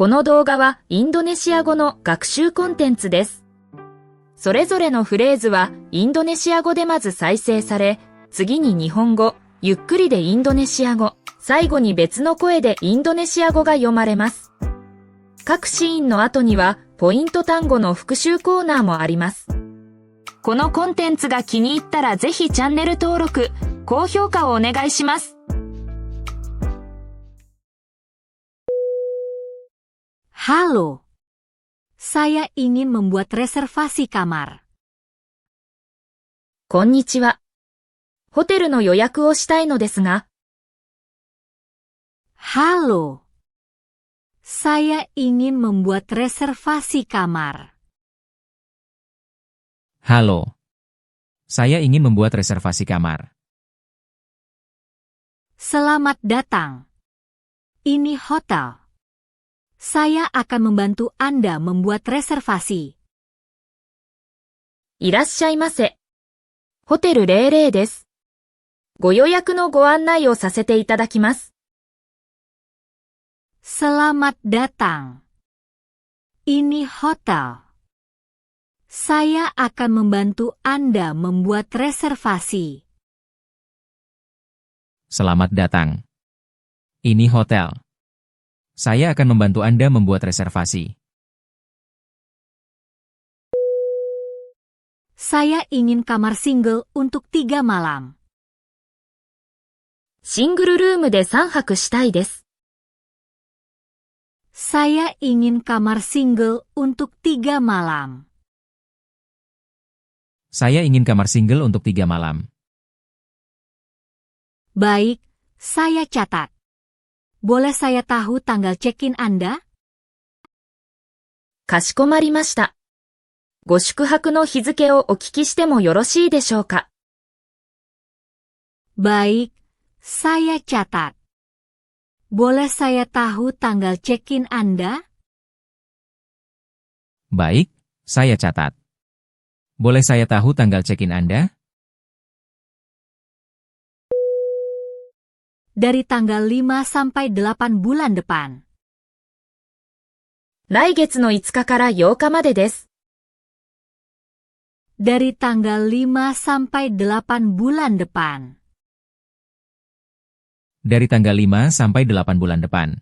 この動画はインドネシア語の学習コンテンツです。それぞれのフレーズはインドネシア語でまず再生され、次に日本語、ゆっくりでインドネシア語、最後に別の声でインドネシア語が読まれます。各シーンの後にはポイント単語の復習コーナーもあります。このコンテンツが気に入ったらぜひチャンネル登録、高評価をお願いします。Halo, saya ingin membuat reservasi kamar. こんにちは。ホテルの予約をしたいのですが。Halo, saya ingin membuat reservasi kamar. Halo, saya ingin membuat reservasi kamar. Selamat datang. Ini hotel. Saya akan membantu Anda membuat reservasi. いらっしゃいませ。ホテル00です。ご予約のご案内をさせていただきます。Selamat datang. Ini hotel. Saya akan membantu Anda membuat reservasi. Selamat datang. Ini hotel. Saya akan membantu Anda membuat reservasi. Saya ingin kamar single untuk 3 malam. シングルルームで3泊したいです。Saya ingin kamar single untuk 3 malam. Saya ingin kamar single untuk 3 malam. Baik, saya catat. Boleh saya tahu tanggal check-in Anda? かしこまりました。ご宿泊の日付をお聞きしてもよろしいでしょうか。Baik, saya catat. Boleh saya tahu tanggal check-in Anda? Baik, saya catat. Boleh saya tahu tanggal check-in Anda? Dari tanggal 5 sampai 8 bulan depan. 来月の5日から8日までです。Dari tanggal 5 sampai 8 bulan depan. Dari tanggal 5 sampai 8 bulan depan.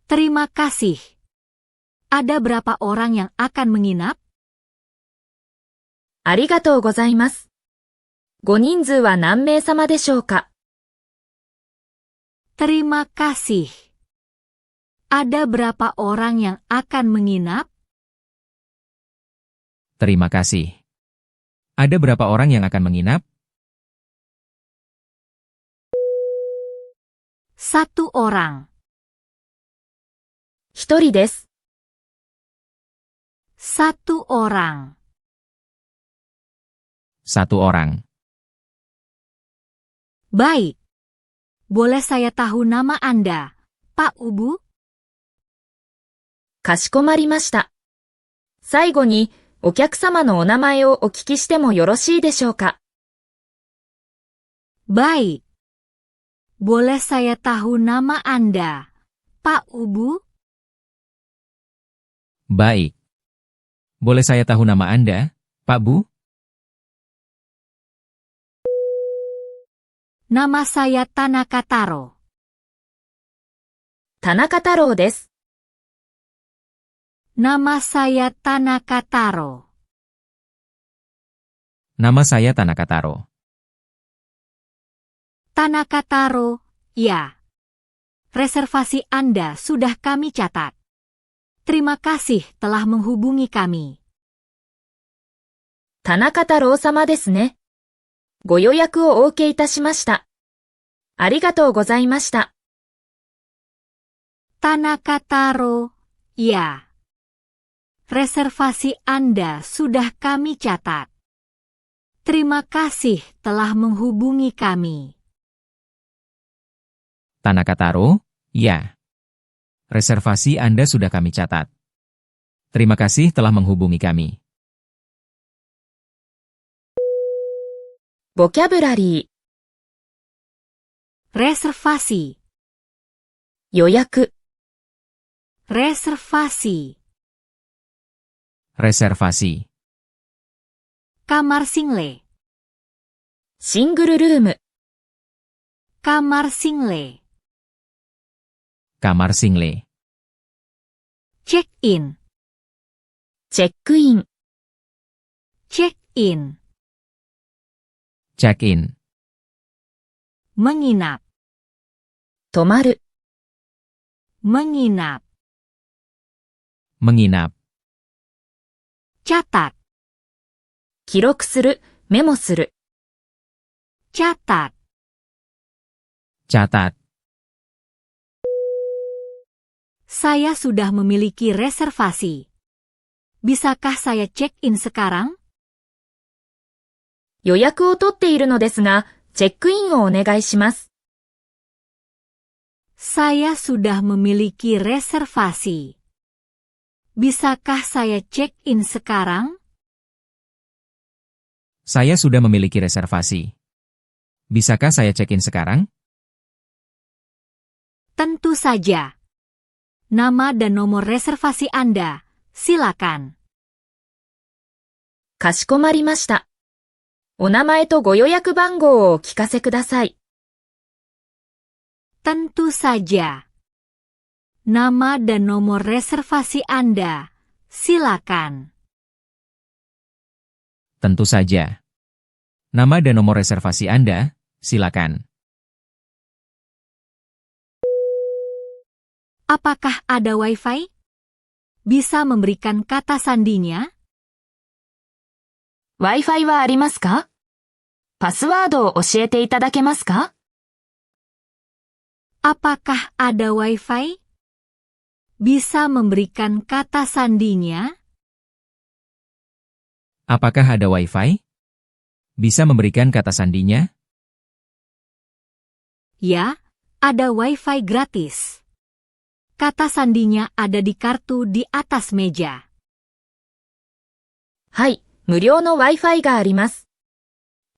Terima kasih. Ada berapa orang yang akan menginap? ありがとうございます。ご人数は何名様でしょうか。Terima kasih. Ada berapa orang yang akan menginap? Terima kasih. Ada berapa orang yang akan menginap? 1 orang. 1人です。1 orang. 1 orang. Baik. Boleh saya tahu nama Anda, Pak Ubu? かしこまりました。最後にお客様のお名前をお聞きしてもよろしいでしょうか。Baik. Boleh saya tahu nama Anda, Pak Ubu? Baik. Boleh saya tahu nama Anda, Pak Bu? Nama saya Tanaka Taro. 田中太郎です。Nama saya Tanaka Taro. Nama saya Tanaka Taro. Tanaka Taro, ya. Reservasi Anda sudah kami catat. Terima kasih telah menghubungi kami. 田中太郎様ですね。ご予約をお受けいたしました。ありがとうございました。Tanaka Taro, ya. Reservasi Anda sudah kami catat. Terima kasih telah menghubungi kami. Tanaka Taro, ya. Reservasi Anda sudah kami catat. Terima kasih telah menghubungi kami. Vocabulary Reservasi. 予約 reservasi, Reservasi. kamar single, シングルルーム、 kamar single, Kamar single. check-in, チェックイン、 check-in, Check-in. menginap, 泊まる、 menginap, Menginap. catat, 記録する、メモする、 catat, Catat. saya sudah memiliki reservasi. Bisakah saya check-in sekarang? 予約を取っているのですが、チェックインをお願いします。 Saya sudah memiliki reservasi. Bisakah saya check-in sekarang? Saya sudah memiliki reservasi. Bisakah saya check-in sekarang? Tentu saja. Nama dan nomor reservasi Anda, silakan. かしこまりました。お名前とご予約番号をお聞かせください。 Tentu saja. Nama dan nomor reservasi Anda, silakan. Tentu saja. Nama dan nomor reservasi Anda, silakan. Apakah ada Wi-Fi? Bisa memberikan kata sandinya? Wi-Fi はありますか？パスワードを教えていただけますか？ Apakah ada Wi-Fi? Bisa memberikan kata sandinya? Apakah ada Wi-Fi? Bisa memberikan kata sandinya? Ya, ada Wi-Fi gratis. Kata sandinya ada di kartu di atas meja. はい、無料の Wi-Fi があります。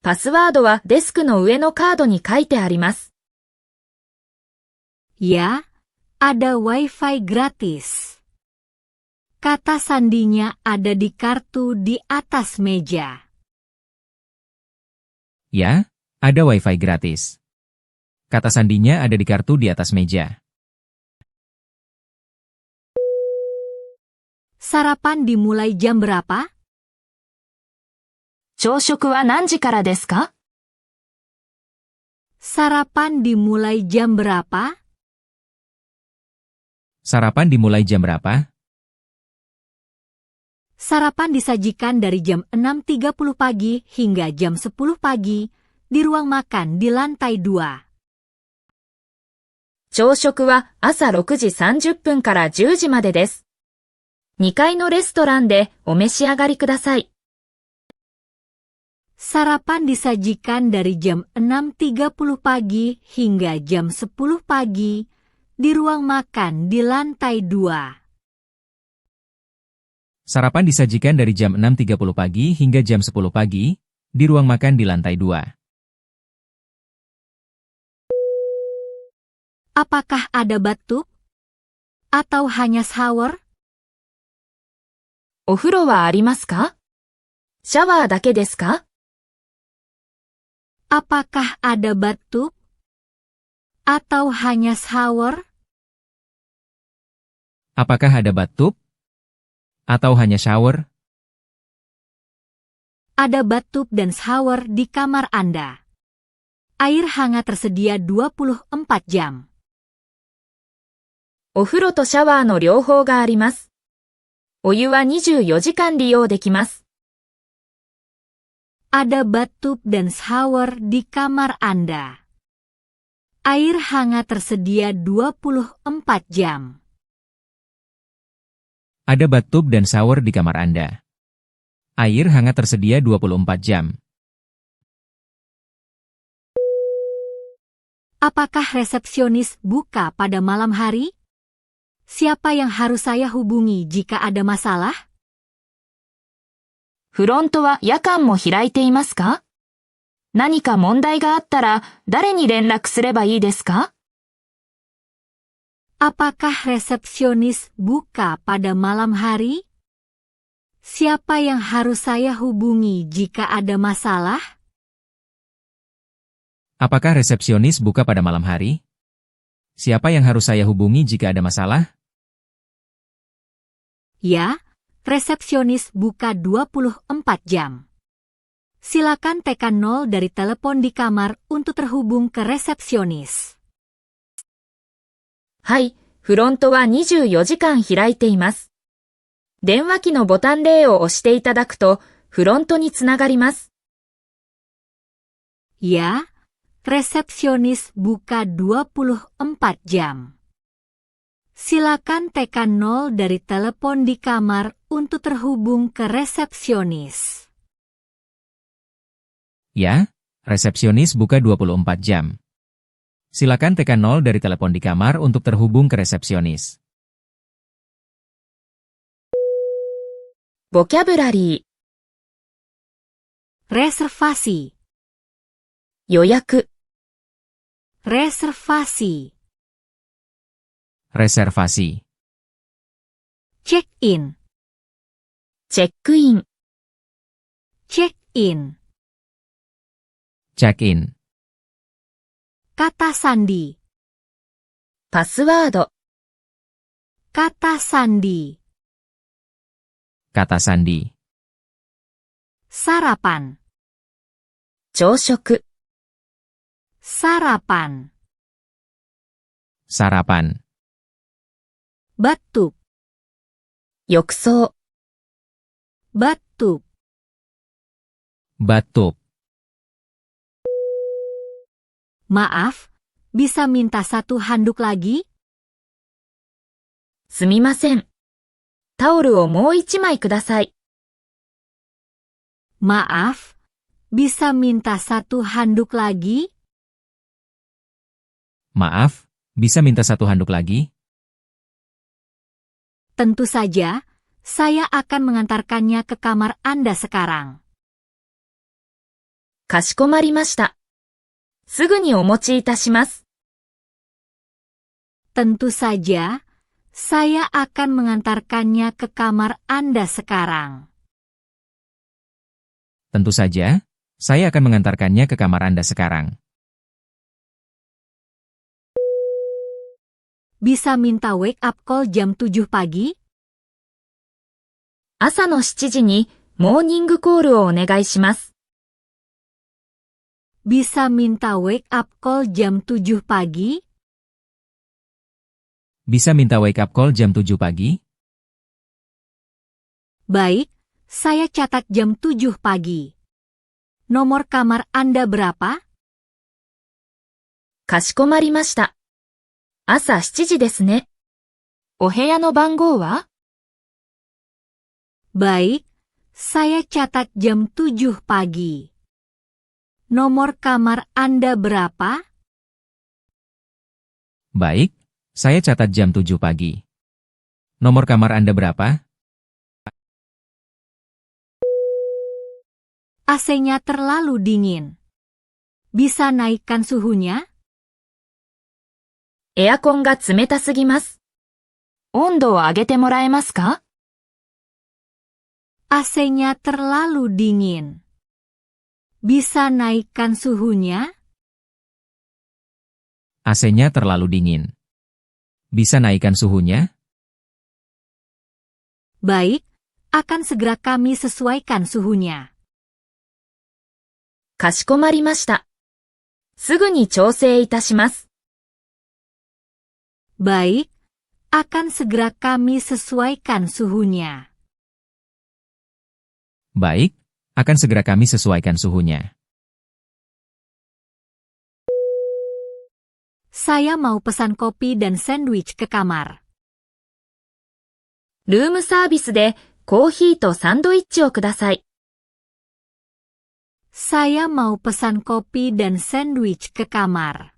パスワードはデスクの上のカードに書いてあります。 Ya, ada Wi-Fi gratis. Kata sandinya ada di kartu di atas meja. Ya, ada Wi-Fi gratis. Kata sandinya ada di kartu di atas meja. Sarapan dimulai jam berapa? 朝食は何時からですか？ Sarapan dimulai jam berapa? Sarapan dimulai jam berapa? Sarapan disajikan dari jam 6.30 pagi hingga jam 10 pagi di ruang makan di lantai 2. 朝食は朝6時30分から10時までです。2階のレストランでお召し上がりください。 Sarapan disajikan dari jam 6.30 pagi hingga jam 10 pagi di ruang makan di lantai 2. Sarapan disajikan dari jam 6.30 pagi hingga jam 10 pagi di ruang makan di lantai 2. Apakah ada bathtub? Atau hanya shower? お風呂はありますか？シャワーだけですか？ Apakah ada bathtub? Atau hanya shower? Apakah ada bathtub? Atau hanya shower? Ada bathtub dan shower di kamar Anda. Air hangat tersedia 24 jam. お風呂とシャワーの両方があります。お湯は24時間利用できます。 Ada bathtub dan shower di kamar Anda. Air hangat tersedia 24 jam. Ada bathtub dan shower di kamar Anda. Air hangat tersedia 24 jam. Apakah resepsionis buka pada malam hari? Siapa yang harus saya hubungi jika ada masalah? フロントは夜間も開いていますか？何か問題があったら誰に連絡すればいいですか？ Apakah resepsionis buka pada malam hari? Siapa yang harus saya hubungi jika ada masalah? Apakah resepsionis buka pada malam hari? Siapa yang harus saya hubungi jika ada masalah? Ya, resepsionis buka 24 jam. Silakan tekan 0 dari telepon di kamar untuk terhubung ke resepsionis. はい、フロントは24時間開いています。電話機のボタン0を押していただくと、フロントにつながります。Ya, resepsionis buka 24 jam. Silakan tekan 0 dari telepon di kamar untuk terhubung ke resepsionis. Ya, resepsionis buka 24 jam. Silakan tekan 0 dari telepon di kamar untuk terhubung ke resepsionis. ボキャブラリー、 Reservasi, 予約、 reservasi, Reservasi, check-in, チェックイン、 check-in, check-in, kata sandi, パスワード、 kata sandi, kata sandi, sarapan, 朝食、 sarapan, sarapan, batuk, 浴槽、 batuk, batuk. maaf, bisa minta 1 handuk lagi? すみません。タオルをもう1枚ください。 Maaf, bisa minta 1 handuk lagi? Maaf, bisa minta 1 handuk lagi? Tentu saja, saya akan mengantarkannya ke kamar Anda sekarang. かしこまりました。すぐにお持ちいたします。 Tentu saja, saya akan mengantarkannya ke kamar Anda sekarang. Tentu saja, saya akan mengantarkannya ke kamar Anda sekarang. Bisa minta wake up call jam 7 pagi? 朝の7時にモーニングコールをお願いします。 Bisa minta wake up call jam 7 pagi? Bisa minta wake up call jam 7 pagi? Baik, saya catat jam 7 pagi. Nomor kamar Anda berapa? かしこまりました。朝7時ですね。お部屋の番号は？ Baik, saya catat jam 7 pagi. Nomor kamar Anda berapa? Baik, saya catat jam 7 pagi. Nomor kamar Anda berapa? AC-nya terlalu dingin. Bisa naikkan suhunya? エアコンが冷たすぎます。温度を上げてもらえますか？ AC-nya terlalu dingin. Bisa naikkan suhunya? AC-nya terlalu dingin. Bisa naikkan suhunya? Baik, akan segera kami sesuaikan suhunya. かしこまりました。すぐに調整いたします。 Baik, akan segera kami sesuaikan suhunya. Baik, akan segera kami sesuaikan suhunya. Saya mau pesan kopi dan sandwich ke kamar. ルームサービスでコーヒーとサンドイッチをください。 Saya mau pesan kopi dan sandwich ke kamar.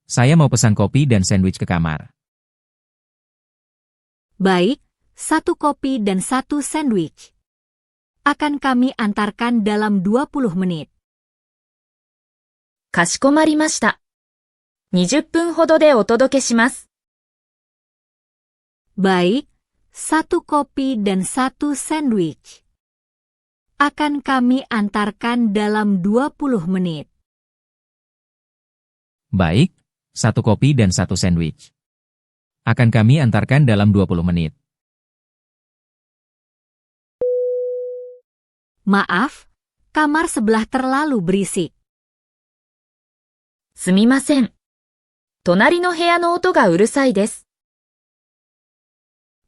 Saya mau pesan kopi dan sandwich ke kamar. Baik, 1 kopi dan 1 sandwich. Akan kami antarkan dalam 20 menit. かしこまりました。20分ほどでお届けします。Baik, 1 kopi dan 1 sandwich. Akan kami antarkan dalam 20 menit. Baik, 1 kopi dan 1 sandwich. Akan kami antarkan dalam 20 menit. Maaf, kamar sebelah terlalu berisik. すみません。隣の部屋の音がうるさいです。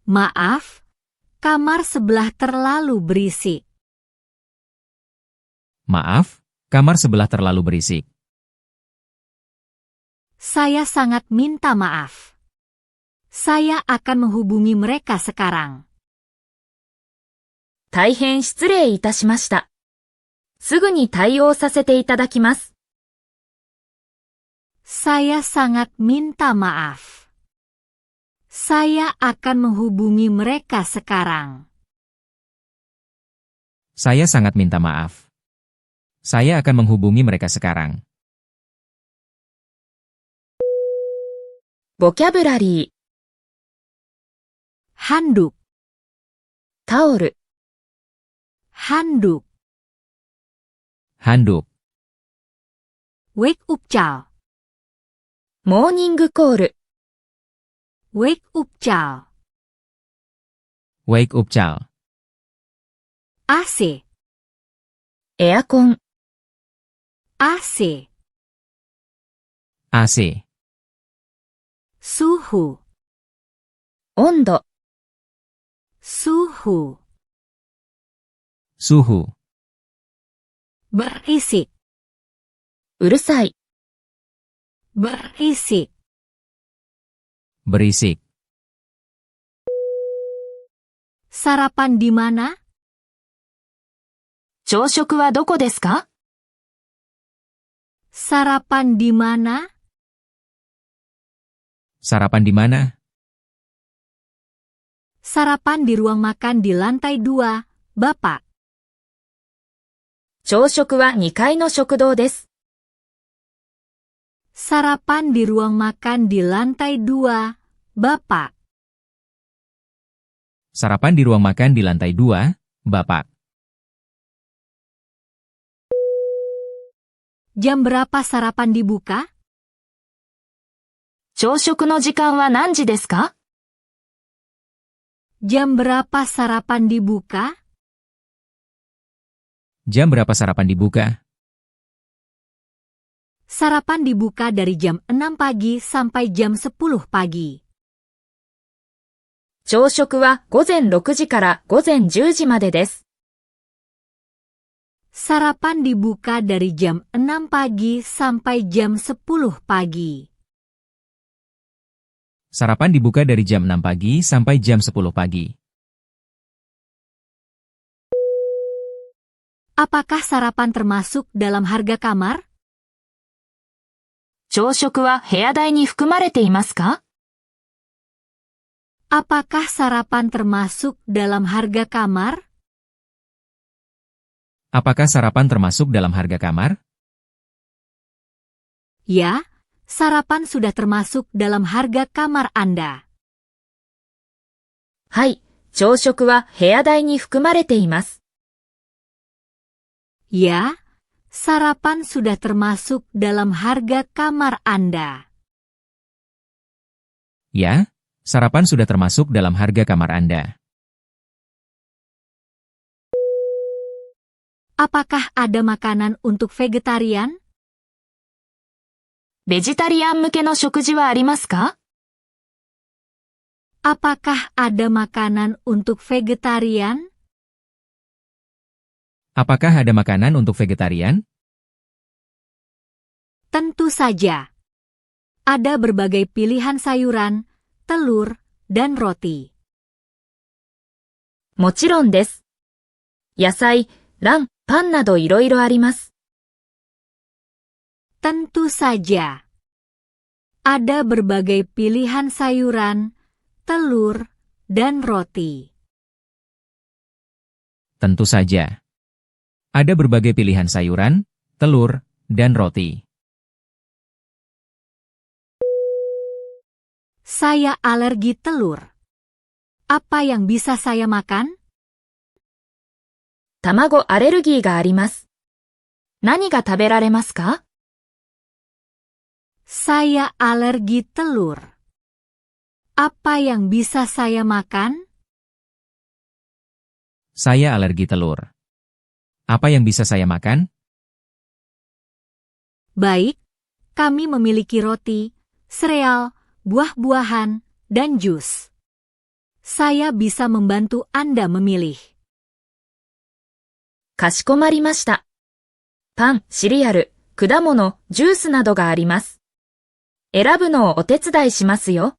Maaf, kamar sebelah terlalu berisik. Maaf, kamar sebelah terlalu berisik. Saya sangat minta maaf. Saya akan menghubungi mereka sekarang. 大変失礼いたしました。すぐに対応させていただきます。Saya sangat minta maaf. Saya akan menghubungi mereka sekarang. Saya sangat minta maaf. Saya akan menghubungi mereka sekarang. Vocabulary. Handuk, タオル、 handuk, Handuk, wake up call, モーニングコール、 wake up call, wake up call, AC, エアコン、 AC, AC, suhu, 温度、 suhu, suhu, berisik, うるさい、 berisik, berisik. sarapan di mana? 朝食はどこですか？ Sarapan di mana? Sarapan di mana? Sarapan di ruang makan di lantai 2, Bapak. 朝食は2階の食堂です。Sarapan di ruang makan di lantai 2, Bapak. Sarapan di ruang makan di lantai 2, Bapak. Jam berapa sarapan dibuka? 朝食の時間は何時ですか？ Jam berapa sarapan dibuka? Jam berapa sarapan dibuka? Sarapan dibuka dari jam 6 pagi sampai jam 10 pagi. 朝食は午前6時から午前10時までです。Sarapan dibuka dari jam 6 pagi sampai jam 10 pagi. Sarapan dibuka dari jam 6 pagi sampai jam 10 pagi. Apakah sarapan termasuk dalam harga kamar? 朝食は部屋代に含まれていますか？ Apakah sarapan termasuk dalam harga kamar? Apakah sarapan termasuk dalam harga kamar? Ya, sarapan sudah termasuk dalam harga kamar Anda. はい、朝食は部屋代に含まれています。Ya, sarapan sudah termasuk dalam harga kamar Anda. Ya, sarapan sudah termasuk dalam harga kamar Anda. Apakah ada makanan untuk vegetarian? ベジタリアン向けの食事はありますか？ Apakah ada makanan untuk vegetarian? Apakah ada makanan untuk vegetarian? Tentu saja. Ada berbagai pilihan sayuran, telur, dan roti. もちろんです。野菜、卵、パンなどいろいろあります。 Tentu saja. Ada berbagai pilihan sayuran, telur, dan roti. Tentu saja. Ada berbagai pilihan sayuran, telur, dan roti. Saya alergi telur. Apa yang bisa saya makan? 卵アレルギーがあります。何が食べられますか？ Saya alergi telur. Apa yang bisa saya makan? Saya alergi telur. Apa yang bisa saya makan? Baik, kami memiliki roti, sereal, buah-buahan, dan jus. Saya bisa membantu Anda memilih. かしこまりました。パン、シリアル、果物、ジュースなどがあります。選ぶのをお手伝いしますよ。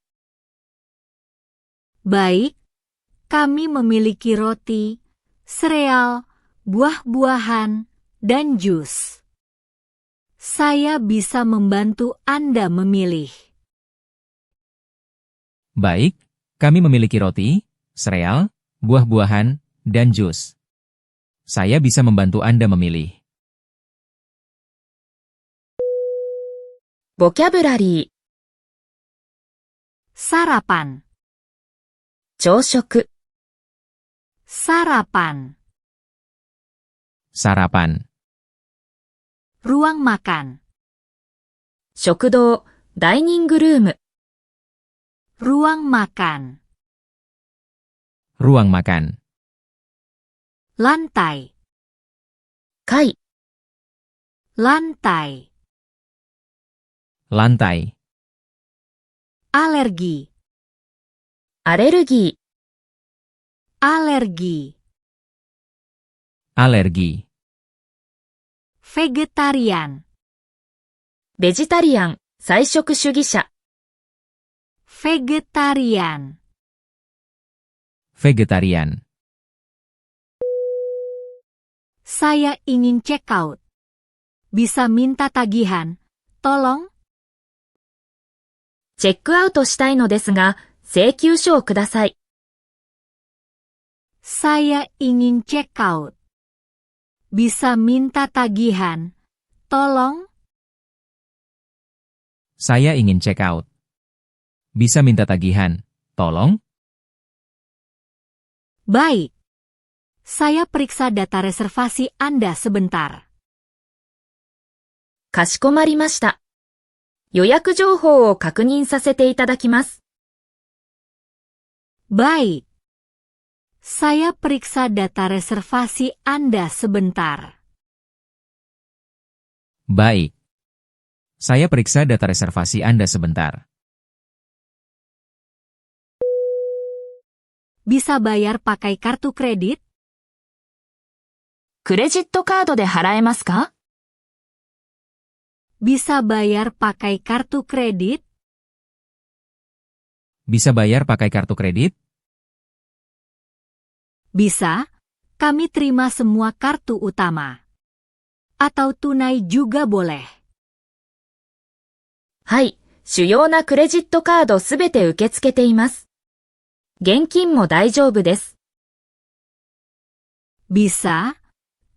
Baik, kami memiliki roti, sereal, buah-buahan, dan jus. Saya bisa membantu Anda memilih. Baik, kami memiliki roti, sereal, buah-buahan, dan jus. Saya bisa membantu Anda memilih. ボキャブラリー、 Sarapan, 朝食、 sarapan, Sarapan, ruang makan, 食堂、ダイニングルーム、 ruang makan, ruang makan, lantai, 階、 lantai, lantai, alergi, アレルギ alergi, アレギー、 vegetarian, ー、ベジタリアン、菜食主義者、 vegetarian, vegetarian. Saya ingin check out. Bisa minta tagihan, tolong? チェックアウトしたいのですが、請求書をください。Saya ingin check out. Bisa minta tagihan, tolong? Saya ingin check out. Bisa minta tagihan, tolong? Baik. Saya periksa data reservasi Anda sebentar. かしこまりました。予約情報を確認させていただきます。Baik. Saya periksa data reservasi Anda sebentar. Baik. Saya periksa data reservasi Anda sebentar. Bisa bayar pakai kartu kredit? クレジットカードで払えますか？ Bisa bayar pakai kartu kredit? Bisa bayar pakai kartu kredit? Bisa. Kami terima semua kartu utama. Atau tunai juga boleh. はい、主要なクレジットカードすべて受け付けています。現金も大丈夫です。Bisa.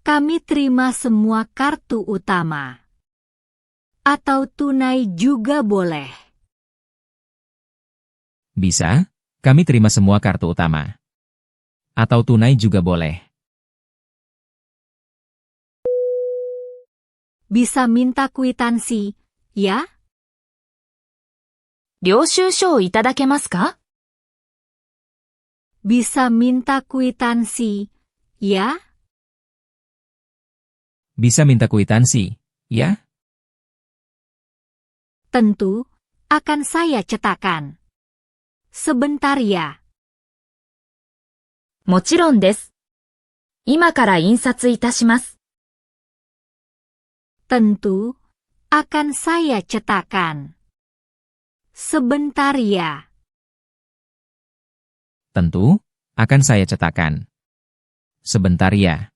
Kami terima semua kartu utama. Atau tunai juga boleh. Bisa. Kami terima semua kartu utama. Atau tunai juga boleh. Bisa minta kwitansi, ya? 領収書をいただけますか？ Bisa minta kwitansi, ya? Bisa minta kwitansi, ya? Tentu, akan saya cetakkan. Sebentar ya. もちろんです。今から印刷いたします。 Tentu, akan saya cetakkan. Sebentar ya. Tentu, akan saya cetakkan. Sebentar ya.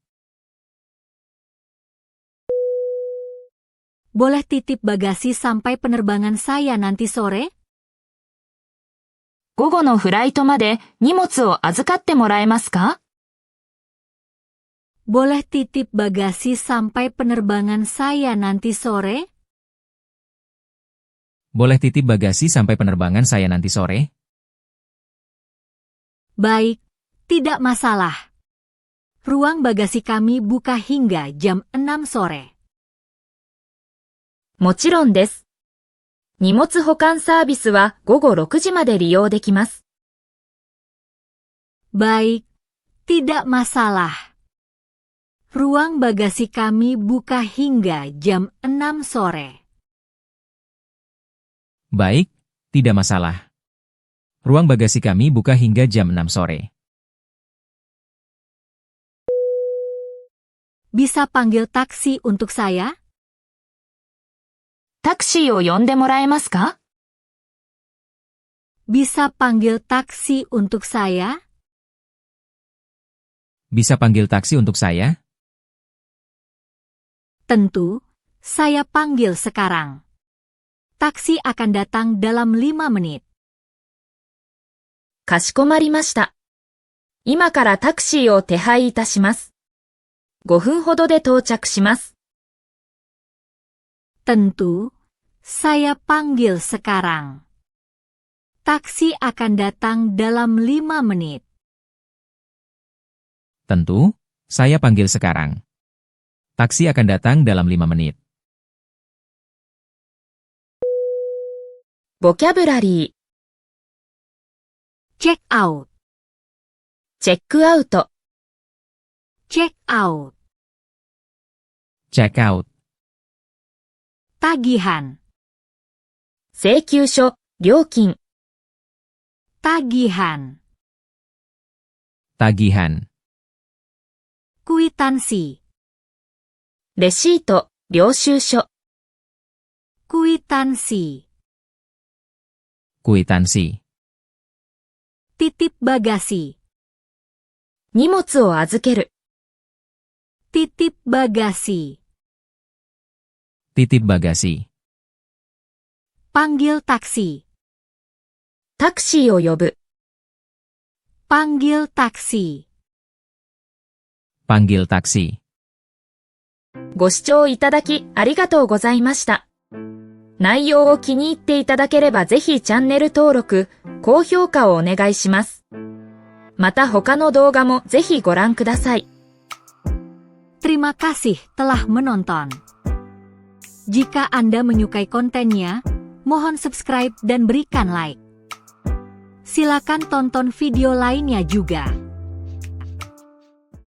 Boleh titip bagasi sampai penerbangan saya nanti sore? 午後のフライトまで荷物を預かってもらえますか？ Boleh titip bagasi sampai penerbangan saya nanti sore? Boleh titip bagasi sampai penerbangan saya nanti sore? Baik, tidak masalah. Ruang bagasi kami buka hingga jam 6 sore. もちろんです。荷物保管サービスは午後6時まで利用できます。Baik, tidak masalah. Ruang bagasi kami buka hingga jam 6 sore. Baik, tidak masalah. Ruang bagasi kami buka hingga jam 6 sore. Bisa panggil taksi untuk saya? タクシーを呼んでもらえますか？ Bisa panggil taksi untuk saya? Bisa panggil taksi untuk saya? Tentu, saya panggil sekarang. Taksi akan datang dalam 5 menit. かしこまりました。今からタクシーを手配いたします。5分ほどで到着します。Tentu, saya panggil sekarang. Taksi akan datang dalam 5 menit. Tentu, saya panggil sekarang. Taksi akan datang dalam 5 menit. ボキャブラリー、 Check out, チェックアウト、 check out. Check out. Tagihan, 請求書、料金、 tagihan. Tagihan. Kwitansi, レシート、領収書、 kwitansi. Kwitansi. Titip bagasi, 荷物を預ける、 titip bagasi. Titip bagasi. Panggil taksi, タクシーを呼ぶ、 panggil taksi. Panggil taksi. ご視聴いただきありがとうございました。内容を気に入っていただければぜひチャンネル登録、高評価をお願いします。また他の動画もぜひご覧ください。Terima kasih telah menonton. Jika Anda menyukai kontennya, mohon subscribe dan berikan like. Silakan tonton video lainnya juga.